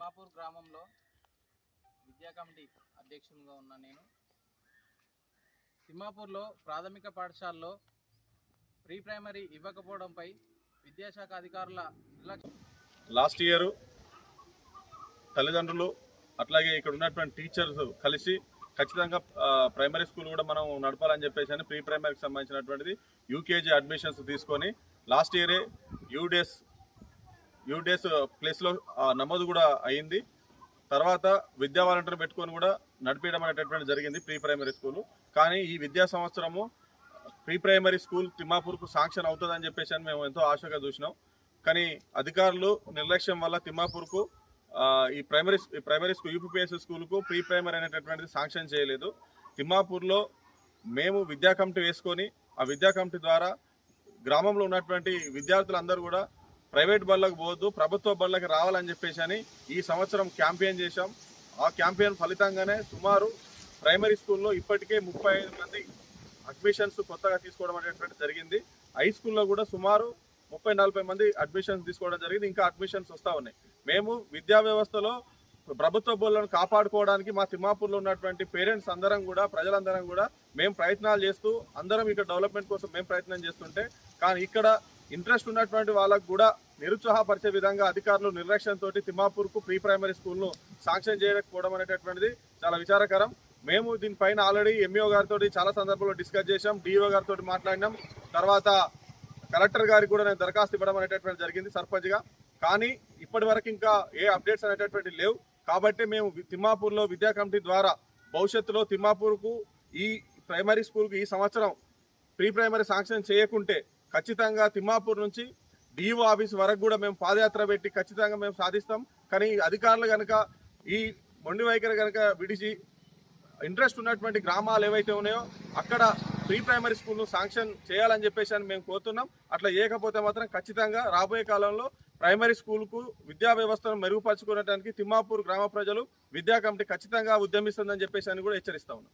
తిమ్మాపూర్ గ్రామంలో విద్యా కమిటీ అధ్యక్షునిగా ఉన్న నేను తిమ్మాపూర్లో ప్రాథమిక పాఠశాలలో ప్రీ ప్రైమరీ ఇవ్వకపోవడంపై విద్యాశాఖ అధికారుల నిర్లక్ష్యం. లాస్ట్ ఇయర్ తల్లిదండ్రులు అట్లాగే ఇక్కడ ఉన్నటువంటి టీచర్స్ కలిసి ఖచ్చితంగా ప్రైమరీ స్కూల్ కూడా మనం నడపాలని చెప్పేసి ప్రీ ప్రైమరీకి సంబంధించినటువంటిది యూకేజీ అడ్మిషన్స్ తీసుకొని లాస్ట్ ఇయరే యూడేస్ ప్లేస్లో నమోదు కూడా అయింది. తర్వాత విద్యా వాలంటీర్ పెట్టుకొని కూడా నడిపించడం అనేటటువంటి జరిగింది ప్రీ ప్రైమరీ స్కూల్. కానీ ఈ విద్యా సంవత్సరము ప్రీ ప్రైమరీ స్కూల్ తిమ్మాపూర్కు శాంక్షన్ అవుతుందని చెప్పేసి మేము ఎంతో ఆశగా చూసినాం. కానీ అధికారులు నిర్లక్ష్యం వల్ల తిమ్మాపూర్కు ఈ ప్రైమరీ స్కూల్ యూపీపీఎస్సీ స్కూల్కు ప్రీ ప్రైమరీ అనేటటువంటిది శాంక్షన్ చేయలేదు. తిమ్మాపూర్లో మేము విద్యా కమిటీ వేసుకొని ఆ విద్యా కమిటీ ద్వారా గ్రామంలో ఉన్నటువంటి విద్యార్థులందరూ కూడా ప్రైవేట్ బళ్ళకు పోవద్దు, ప్రభుత్వ బళ్ళకి రావాలని చెప్పేసి ఈ సంవత్సరం క్యాంపెయిన్ చేశాం. ఆ క్యాంపెయిన్ ఫలితంగానే సుమారు ప్రైమరీ స్కూల్లో ఇప్పటికే 35 మంది అడ్మిషన్స్ కొత్తగా తీసుకోవడం అనేటువంటి జరిగింది. హై స్కూల్లో కూడా సుమారు 30-40 మంది అడ్మిషన్స్ తీసుకోవడం జరిగింది. ఇంకా అడ్మిషన్స్ వస్తూ ఉన్నాయి. మేము విద్యా వ్యవస్థలో ప్రభుత్వ బోర్లను కాపాడుకోవడానికి మా తిమ్మాపూర్లో ఉన్నటువంటి పేరెంట్స్ అందరం కూడా ప్రజలందరం కూడా మేము ప్రయత్నాలు చేస్తూ అందరం ఇక్కడ డెవలప్మెంట్ కోసం మేము ప్రయత్నం చేస్తుంటే కానీ ఇక్కడ ఇంట్రెస్ట్ ఉన్నటువంటి వాళ్ళకు కూడా నిరుత్సాహపరిచే విధంగా అధికారులు నిర్లక్ష్యంతో తిమ్మాపూర్కు ప్రీ ప్రైమరీ స్కూల్ను శాంక్షన్ చేయకపోవడం అనేటటువంటిది చాలా విచారకరం. మేము దీనిపైన ఆల్రెడీ ఎంఈఓ గారితో చాలా సందర్భంలో డిస్కస్ చేశాం, డిఓ గారితో మాట్లాడినాం. తర్వాత కలెక్టర్ గారికి కూడా నేను దరఖాస్తు ఇవ్వడం అనేటటువంటి జరిగింది సర్పంచ్గా. కానీ ఇప్పటి వరకు ఇంకా ఏ అప్డేట్స్ అనేటటువంటి లేవు. కాబట్టి మేము తిమ్మాపూర్లో విద్యా కమిటీ ద్వారా భవిష్యత్తులో తిమ్మాపూర్కు ఈ ప్రైమరీ స్కూల్కు ఈ సంవత్సరం ప్రీ ప్రైమరీ శాంక్షన్ చేయకుంటే ఖచ్చితంగా తిమ్మాపూర్ నుంచి డిఓ ఆఫీస్ వరకు కూడా మేము పాదయాత్ర పెట్టి ఖచ్చితంగా మేము సాధిస్తాం. కానీ అధికారులు కనుక ఈ మొండి వైఖరి కనుక విడిచి ఇంట్రెస్ట్ ఉన్నటువంటి గ్రామాలు ఏవైతే ఉన్నాయో అక్కడ ప్రీ ప్రైమరీ స్కూల్ను శాంక్షన్ చేయాలని చెప్పేసి మేము కోరుతున్నాం. అట్లా చేయకపోతే మాత్రం ఖచ్చితంగా రాబోయే కాలంలో ప్రైమరీ స్కూల్కు విద్యా వ్యవస్థను మెరుగుపరచుకోవడానికి తిమ్మాపూర్ గ్రామ ప్రజలు విద్యా కమిటీ ఖచ్చితంగా ఉద్యమిస్తుందని చెప్పేసి కూడా హెచ్చరిస్తా ఉన్నాం.